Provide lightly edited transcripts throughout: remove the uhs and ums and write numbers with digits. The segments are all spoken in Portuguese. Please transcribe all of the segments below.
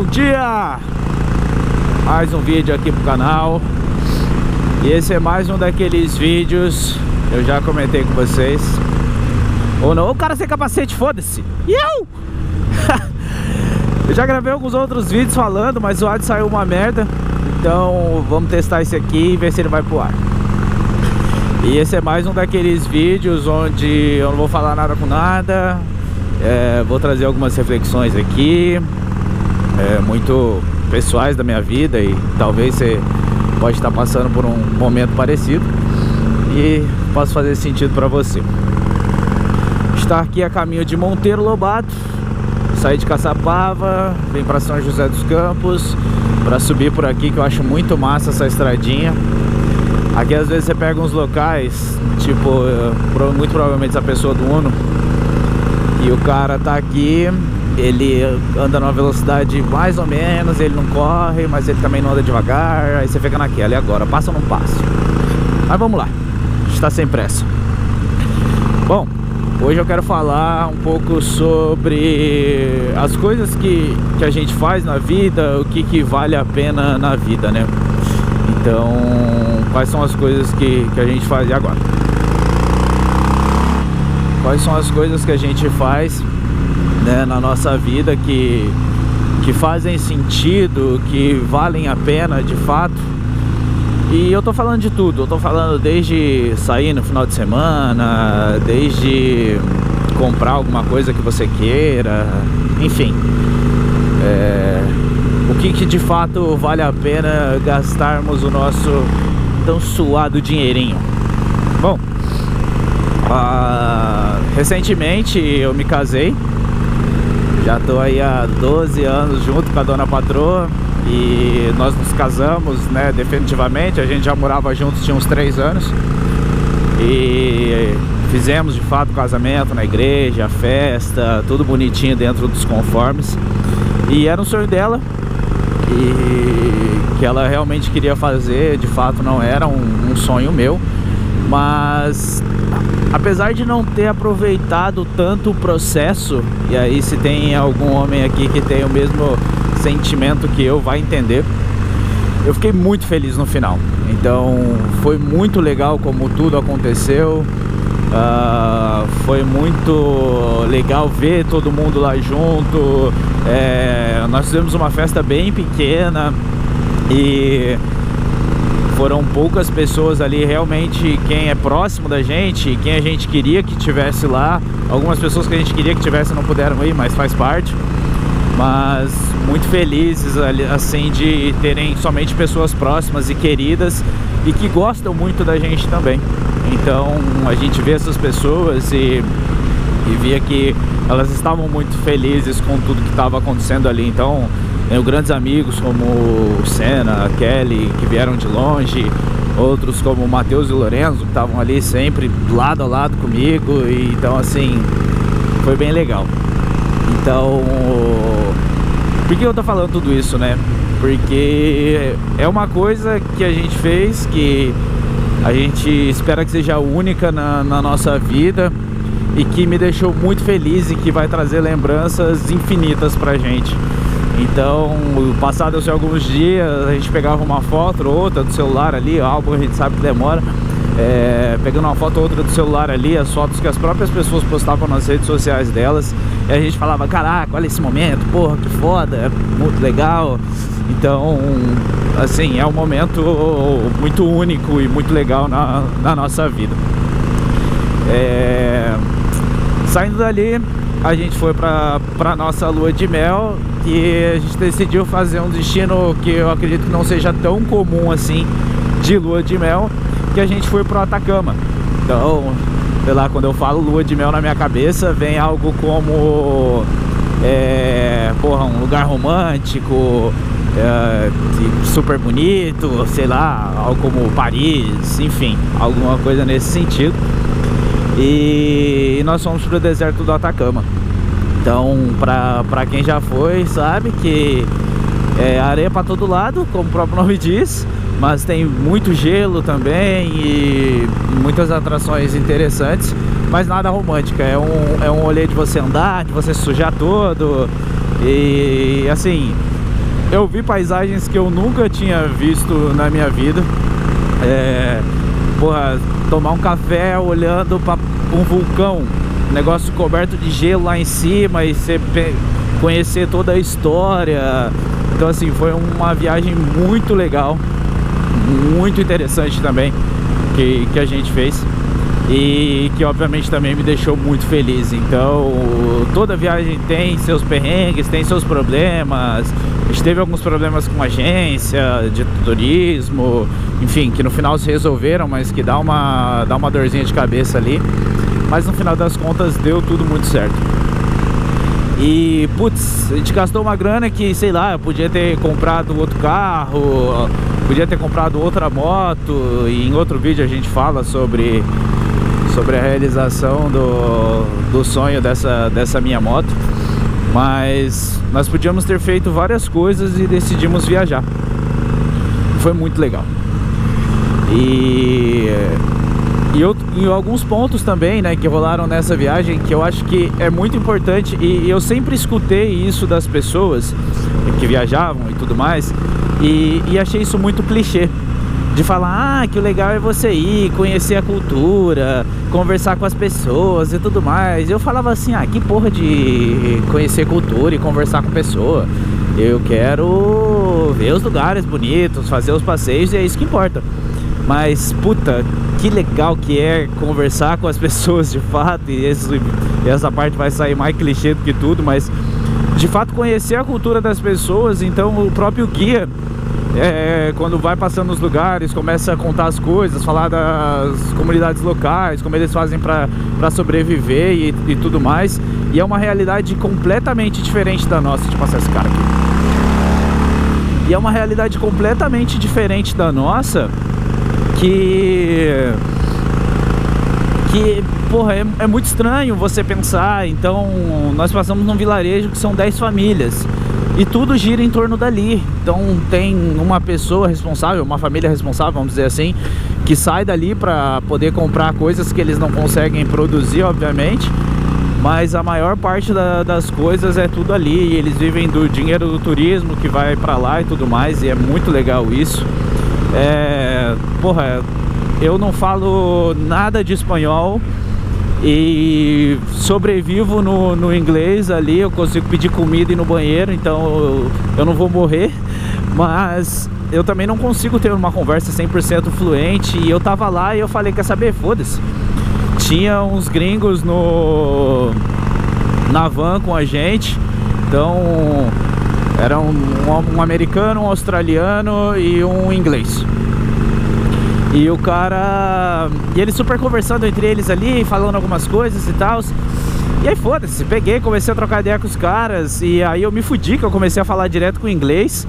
dia! Mais um vídeo aqui pro canal. E esse é mais um daqueles vídeos, eu já comentei com vocês. Ou não, o cara sem capacete, foda-se! Eu já gravei alguns outros vídeos falando, mas o áudio saiu uma merda. Então vamos testar esse aqui e ver se ele vai pro ar. E esse é mais um daqueles vídeos onde eu não vou falar nada com nada. Vou trazer algumas reflexões aqui, muito pessoais da minha vida, e talvez você pode estar passando por um momento parecido e possa fazer sentido para você. Estar aqui a caminho de Monteiro Lobato, sair de Caçapava, vem para São José dos Campos, para subir por aqui, que eu acho muito massa essa estradinha. Aqui às vezes você pega uns locais, tipo, muito provavelmente essa pessoa do Uno, e o cara tá aqui, ele anda numa velocidade mais ou menos, ele não corre, mas ele também não anda devagar, aí você fica naquela, e agora, passa ou não passa? Mas vamos lá, está sem pressa. Bom, hoje eu quero falar um pouco sobre as coisas que a gente faz na vida, o que vale a pena na vida, né? Então, quais são as coisas que a gente faz? E agora? Quais são as coisas que a gente faz, né, na nossa vida que fazem sentido, que valem a pena de fato? E eu tô falando de tudo, eu tô falando desde sair no final de semana, desde comprar alguma coisa que você queira, enfim, o que de fato vale a pena gastarmos o nosso tão suado dinheirinho. Bom, recentemente eu me casei, já tô aí há 12 anos junto com a dona patroa. E nós nos casamos, né, definitivamente. A gente já morava juntos, tinha uns 3 anos. E fizemos de fato o casamento na igreja, a festa, tudo bonitinho dentro dos conformes. E era um sonho dela, e que ela realmente queria fazer, de fato não era um sonho meu. Mas apesar de não ter aproveitado tanto o processo, e aí se tem algum homem aqui que tem o mesmo sentimento que eu, vai entender, eu fiquei muito feliz no final. Então foi muito legal como tudo aconteceu. Foi muito legal ver todo mundo lá junto. Nós fizemos uma festa bem pequena e foram poucas pessoas ali, realmente quem é próximo da gente, quem a gente queria que tivesse lá. Algumas pessoas que a gente queria que tivesse não puderam ir, mas faz parte. Mas muito felizes assim de terem somente pessoas próximas e queridas e que gostam muito da gente também. Então a gente vê essas pessoas e via que elas estavam muito felizes com tudo que estava acontecendo ali. Então tenho grandes amigos como o Senna, a Kelly, que vieram de longe, outros como o Matheus e o Lorenzo, que estavam ali sempre lado a lado comigo. E então assim, foi bem legal. Então, por que eu tô falando tudo isso, né? Porque é uma coisa que a gente fez, que a gente espera que seja única na nossa vida, e que me deixou muito feliz e que vai trazer lembranças infinitas pra gente. Então, passados alguns dias, a gente pegava uma foto ou outra do celular ali, o álbum a gente sabe que demora, pegando uma foto ou outra do celular ali, as fotos que as próprias pessoas postavam nas redes sociais delas, e a gente falava, caraca, olha esse momento, porra, que foda, é muito legal. Então, assim, é um momento muito único e muito legal na nossa vida. Saindo dali, a gente foi pra nossa lua de mel, e a gente decidiu fazer um destino que eu acredito que não seja tão comum assim de lua de mel, que a gente foi pro Atacama. Então, sei lá, quando eu falo lua de mel na minha cabeça, vem algo como porra, um lugar romântico, super bonito, sei lá, algo como Paris, enfim, alguma coisa nesse sentido. E nós fomos pro deserto do Atacama. Então, pra quem já foi, sabe que é areia pra todo lado, como o próprio nome diz, mas tem muito gelo também e muitas atrações interessantes, mas nada romântica. É um rolê de você andar, de você se sujar todo. E assim, eu vi paisagens que eu nunca tinha visto na minha vida. Porra, tomar um café olhando para um vulcão, negócio coberto de gelo lá em cima, e você conhecer toda a história. Então assim, foi uma viagem muito legal, muito interessante também, que a gente fez, e que obviamente também me deixou muito feliz. Então toda viagem tem seus perrengues, tem seus problemas. A gente teve alguns problemas com agência de turismo, enfim, que no final se resolveram, mas que dá uma dorzinha de cabeça ali. Mas no final das contas deu tudo muito certo. E, putz, a gente gastou uma grana que, sei lá, eu podia ter comprado outro carro, podia ter comprado outra moto. E em outro vídeo a gente fala sobre a realização do sonho dessa minha moto. Mas nós podíamos ter feito várias coisas e decidimos viajar. Foi muito legal. E alguns pontos também, né, que rolaram nessa viagem, que eu acho que é muito importante, e eu sempre escutei isso das pessoas que viajavam e tudo mais, e achei isso muito clichê, de falar, que o legal é você ir, conhecer a cultura, conversar com as pessoas e tudo mais. Eu falava assim, que porra de conhecer cultura e conversar com pessoa, eu quero ver os lugares bonitos, fazer os passeios, e é isso que importa. Mas, puta, que legal que é conversar com as pessoas de fato. E essa parte vai sair mais clichê do que tudo, mas de fato conhecer a cultura das pessoas. Então o próprio guia, quando vai passando nos lugares, começa a contar as coisas, falar das comunidades locais, como eles fazem para sobreviver e tudo mais. E é uma realidade completamente diferente da nossa. Deixa eu passar esse cara aqui. E é uma realidade completamente diferente da nossa, que porra, é muito estranho você pensar. Então nós passamos num vilarejo que são 10 famílias e tudo gira em torno dali. Então tem uma pessoa responsável, uma família responsável, vamos dizer assim, que sai dali para poder comprar coisas que eles não conseguem produzir, obviamente, mas a maior parte das coisas é tudo ali, e eles vivem do dinheiro do turismo que vai para lá e tudo mais, e é muito legal isso. Porra, eu não falo nada de espanhol e sobrevivo no inglês ali. Eu consigo pedir comida e ir no banheiro, então eu não vou morrer. Mas eu também não consigo ter uma conversa 100% fluente. E eu tava lá e eu falei, quer saber? Foda-se. Tinha uns gringos na van com a gente. Então era um americano, um australiano e um inglês. E o cara... E eles super conversando entre eles ali, falando algumas coisas e tal. E aí foda-se, peguei, comecei a trocar ideia com os caras. E aí eu me fudi, que eu comecei a falar direto com o inglês.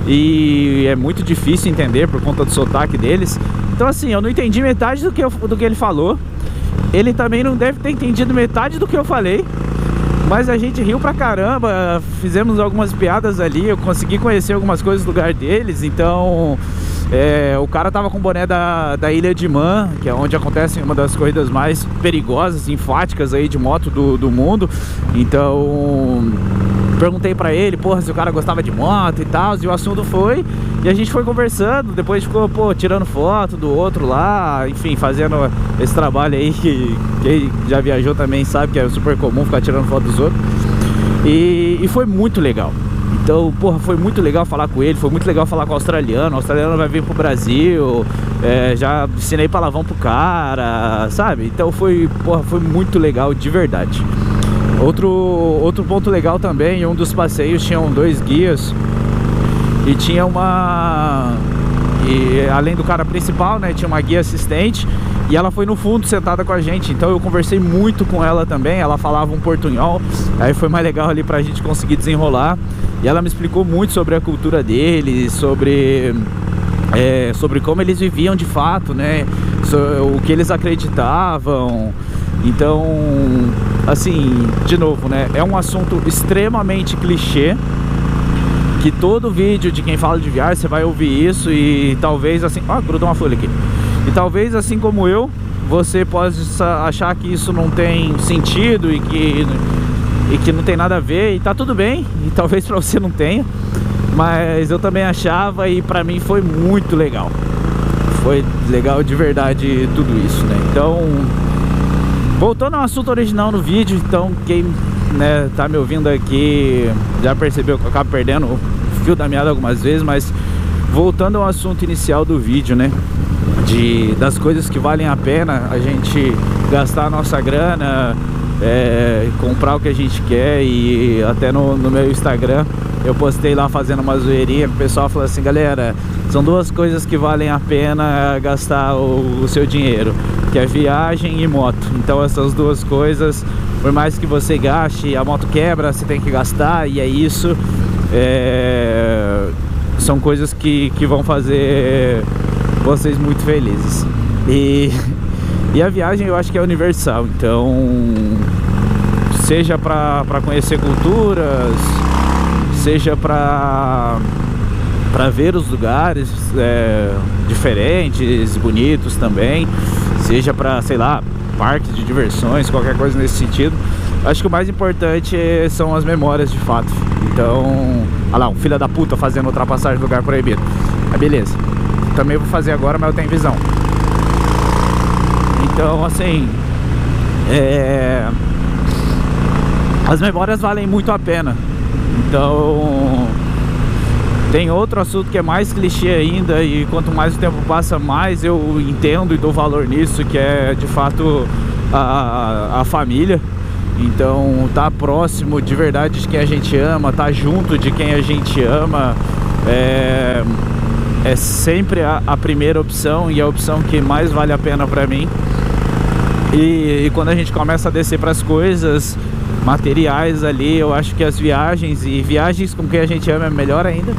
E é muito difícil entender por conta do sotaque deles. Então assim, eu não entendi metade do que ele falou. Ele também não deve ter entendido metade do que eu falei. Mas a gente riu pra caramba, fizemos algumas piadas ali, eu consegui conhecer algumas coisas do lugar deles. Então o cara tava com o boné da Ilha de Man, que é onde acontece uma das corridas mais perigosas, enfáticas aí de moto do mundo. Então perguntei pra ele, porra, se o cara gostava de moto e tal, e o assunto foi, e a gente foi conversando, depois ficou, tirando foto do outro lá, enfim, fazendo esse trabalho aí que quem já viajou também sabe que é super comum ficar tirando foto dos outros. E foi muito legal. Então, porra, foi muito legal falar com ele, foi muito legal falar com o australiano vai vir pro Brasil, já ensinei palavrão pro cara, sabe? Então foi muito legal, de verdade. Outro ponto legal também, em um dos passeios tinham 2 guias e tinha além do cara principal, né, tinha uma guia assistente, e ela foi no fundo sentada com a gente. Então eu conversei muito com ela também, ela falava um portunhol, aí foi mais legal ali pra gente conseguir desenrolar. E ela me explicou muito sobre a cultura deles, sobre como eles viviam de fato, né, o que eles acreditavam. Então, assim, de novo, né, é um assunto extremamente clichê, que todo vídeo de quem fala de viagem você vai ouvir isso, e talvez assim... grudou uma folha aqui. E talvez, assim como eu, você possa achar que isso não tem sentido e que não tem nada a ver, e tá tudo bem, e talvez pra você não tenha. mas eu também achava, e pra mim foi muito legal. Foi legal de verdade tudo isso, né? Então, voltando ao assunto original no vídeo, então quem, né, tá me ouvindo aqui já percebeu que eu acabo perdendo o fio da meada algumas vezes, mas voltando ao assunto inicial do vídeo, né, das coisas que valem a pena a gente gastar a nossa grana, comprar o que a gente quer. E até no meu Instagram eu postei lá fazendo uma zoeirinha, o pessoal falou assim: galera, são duas coisas que valem a pena gastar o seu dinheiro, que é viagem e moto. Então essas duas coisas, por mais que você gaste, a moto quebra, você tem que gastar, e é isso. São coisas que vão fazer vocês muito felizes. E a viagem eu acho que é universal, então seja para conhecer culturas, seja para ver os lugares diferentes, bonitos também, seja para, sei lá, parques de diversões, qualquer coisa nesse sentido. Acho que o mais importante são as memórias de fato. Então, olha lá, um filho da puta fazendo ultrapassagem no lugar proibido. Mas beleza, também vou fazer agora, mas eu tenho visão. Então, assim, as memórias valem muito a pena. Então, tem outro assunto que é mais clichê ainda, e quanto mais o tempo passa, mais eu entendo e dou valor nisso, que é de fato a família. Então, tá próximo de verdade de quem a gente ama, tá junto de quem a gente ama, é sempre a primeira opção, e a opção que mais vale a pena pra mim. E quando a gente começa a descer para as coisas materiais ali, eu acho que as viagens, e viagens com quem a gente ama, é melhor ainda.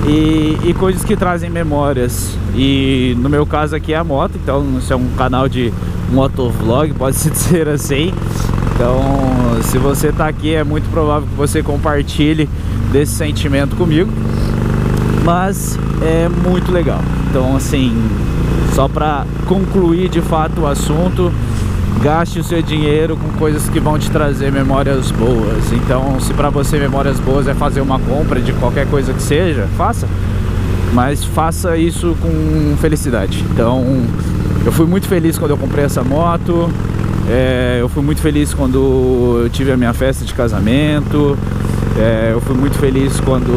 E coisas que trazem memórias. E no meu caso aqui é a moto, então isso é um canal de motovlog, pode-se dizer assim. Então, se você tá aqui, é muito provável que você compartilhe desse sentimento comigo. Mas é muito legal. Então, assim, só para concluir de fato o assunto, gaste o seu dinheiro com coisas que vão te trazer memórias boas. Então, se para você memórias boas é fazer uma compra de qualquer coisa que seja, faça. Mas faça isso com felicidade. Então, eu fui muito feliz quando eu comprei essa moto. Eu fui muito feliz quando eu tive a minha festa de casamento. Eu fui muito feliz quando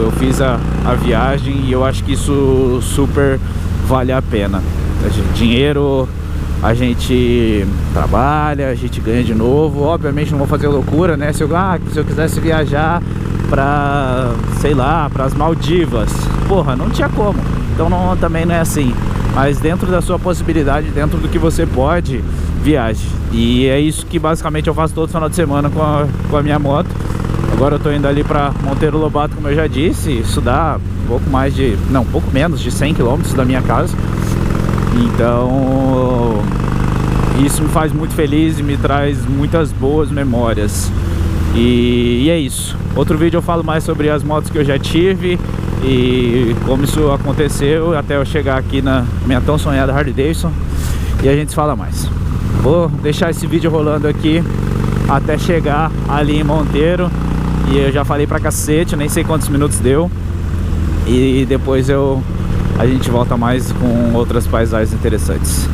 eu fiz a viagem, e eu acho que isso super vale a pena. Dinheiro a gente trabalha, a gente ganha de novo. Obviamente não vou fazer loucura, né? Se eu quisesse viajar pra, sei lá, pras Maldivas, porra, não tinha como. Então também não é assim. Mas dentro da sua possibilidade, dentro do que você pode, viaje. E é isso que basicamente eu faço todo final de semana com a minha moto. Agora eu tô indo ali pra Monteiro Lobato, como eu já disse. Isso dá pouco menos de 100 km da minha casa. Então, isso me faz muito feliz e me traz muitas boas memórias. E é isso. Outro vídeo eu falo mais sobre as motos que eu já tive e como isso aconteceu até eu chegar aqui na minha tão sonhada Harley Davidson. E a gente fala mais. Vou deixar esse vídeo rolando aqui até chegar ali em Monteiro. E eu já falei pra cacete, nem sei quantos minutos deu. E depois a gente volta mais com outras paisagens interessantes.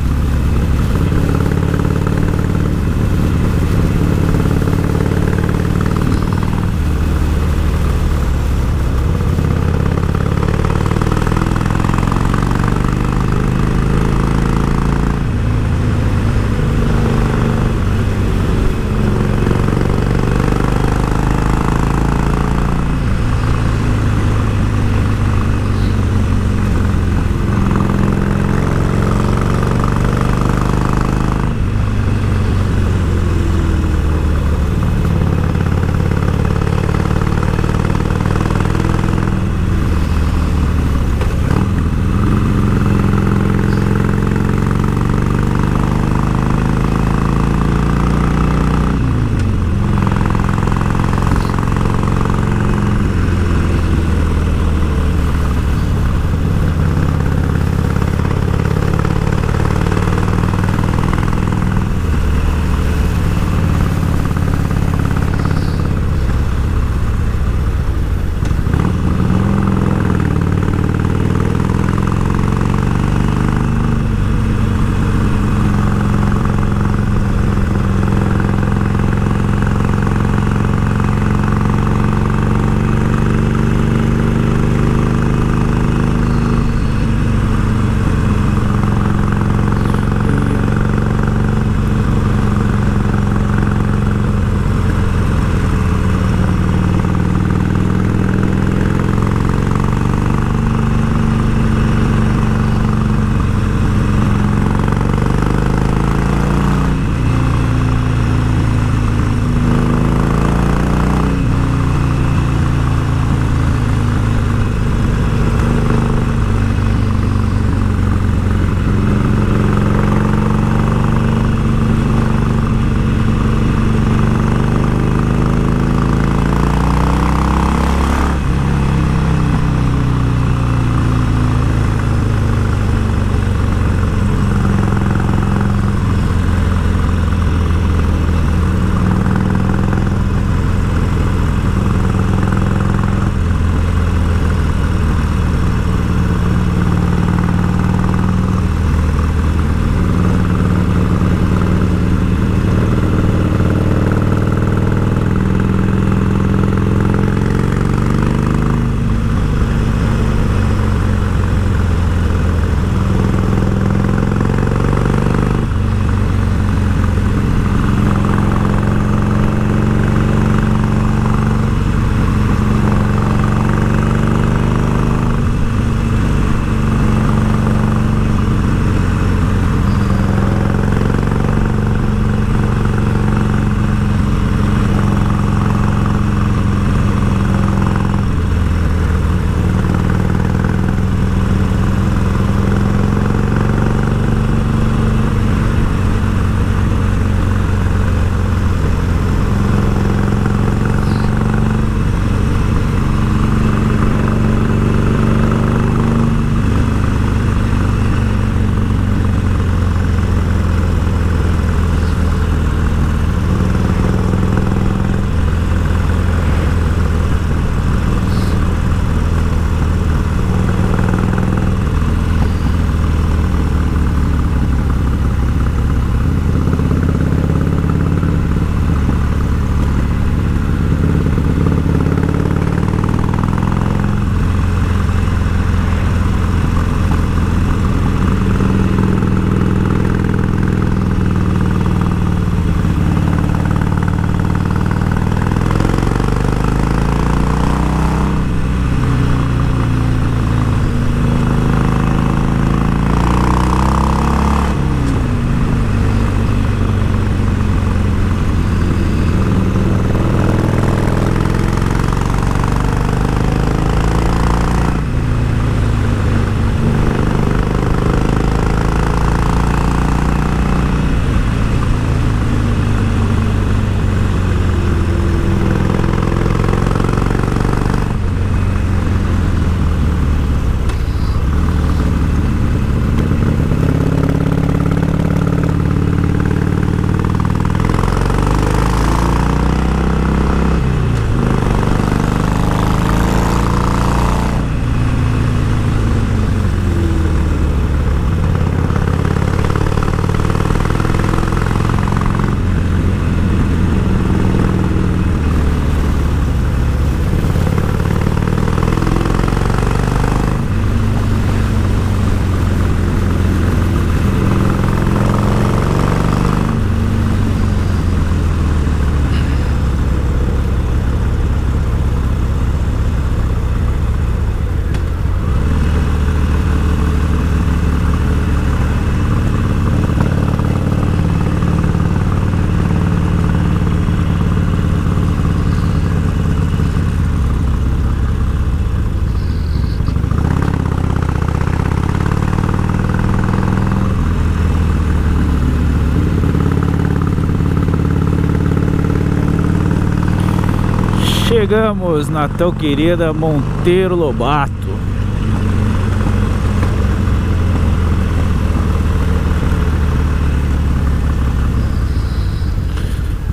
Chegamos na tão querida Monteiro Lobato.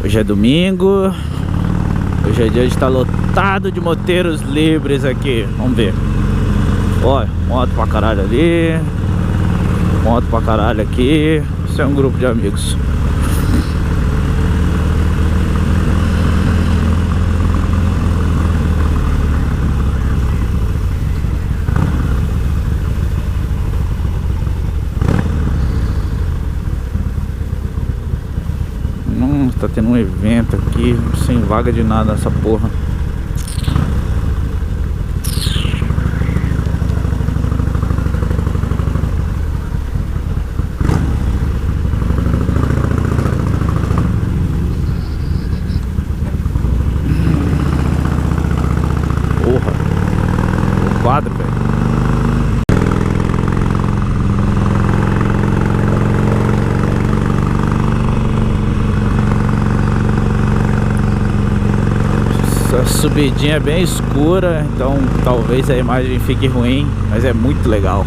Hoje é domingo. Hoje é dia de estar lotado de moteiros livres aqui. Vamos ver. Olha, moto pra caralho ali. Moto pra caralho aqui. Isso é um grupo de amigos. Tá tendo um evento aqui, sem vaga de nada essa porra. Porra, o quadro, velho. A subidinha é bem escura, então talvez a imagem fique ruim, mas é muito legal.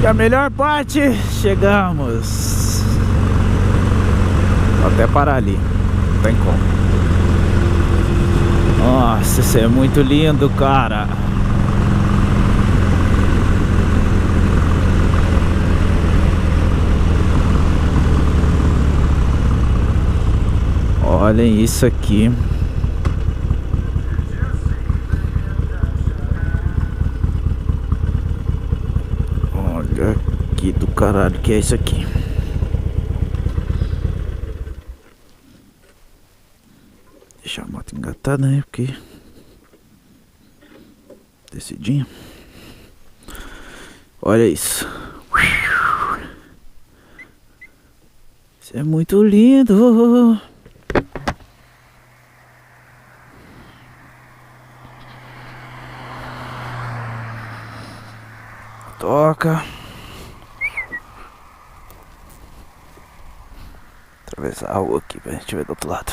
a melhor parte, chegamos. Vou até parar ali, não tem como. Nossa, isso é muito lindo, cara. Olhem isso aqui. Olha aqui do caralho que é isso aqui. Deixa a moto engatada, né? Porque descidinho. Olha isso. Isso é muito lindo. Toca. Atravessar a rua aqui pra gente ver do outro lado.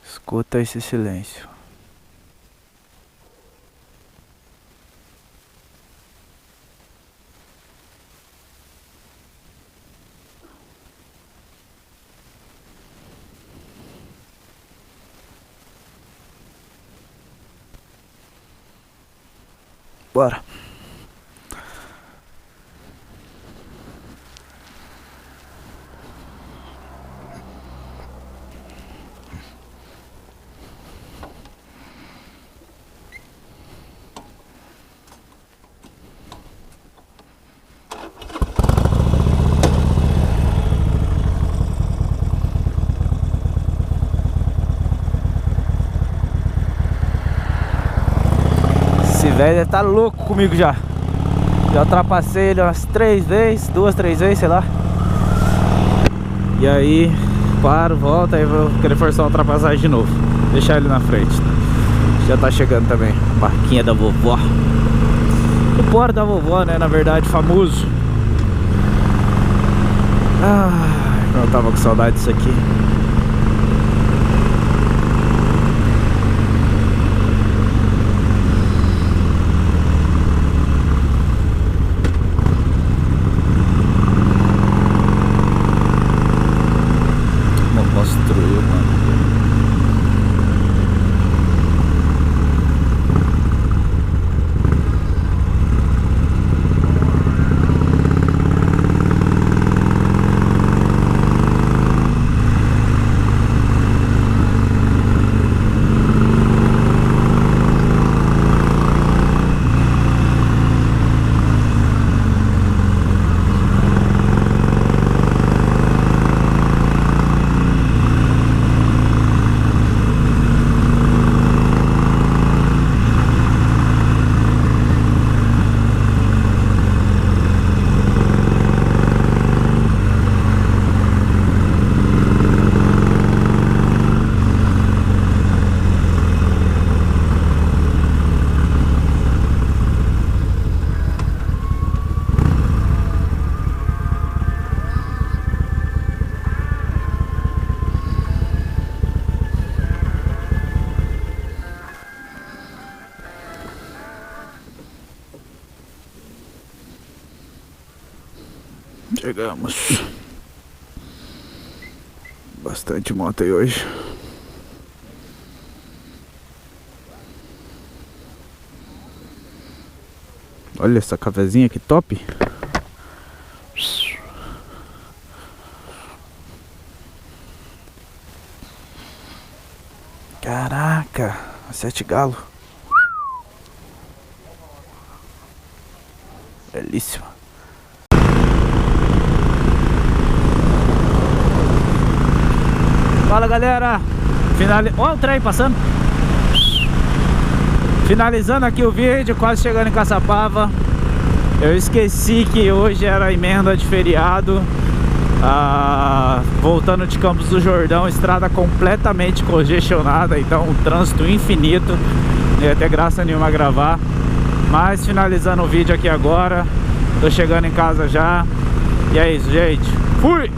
Escuta esse silêncio. Bora. Esse velho tá louco comigo já. Já ultrapassei ele umas 3 vezes, 2, 3 vezes, sei lá. E aí, paro, volta, aí vou querer forçar a ultrapassagem de novo. Deixar ele na frente. Já tá chegando também. Barquinha da vovó. O poro da vovó, né? Na verdade, famoso. Ah, eu tava com saudade disso aqui. Construiu, mano. Chegamos. Bastante moto aí hoje. Olha essa cafezinha que top. Caraca, 7 galo. Belíssima. Fala, galera. Olha o trem passando. Finalizando aqui o vídeo, quase chegando em Caçapava. Eu esqueci que hoje era a emenda de feriado. Voltando de Campos do Jordão, estrada completamente congestionada, então um trânsito infinito. Não ia ter graça nenhuma gravar. Mas finalizando o vídeo aqui agora. Tô chegando em casa já. E é isso, gente. Fui!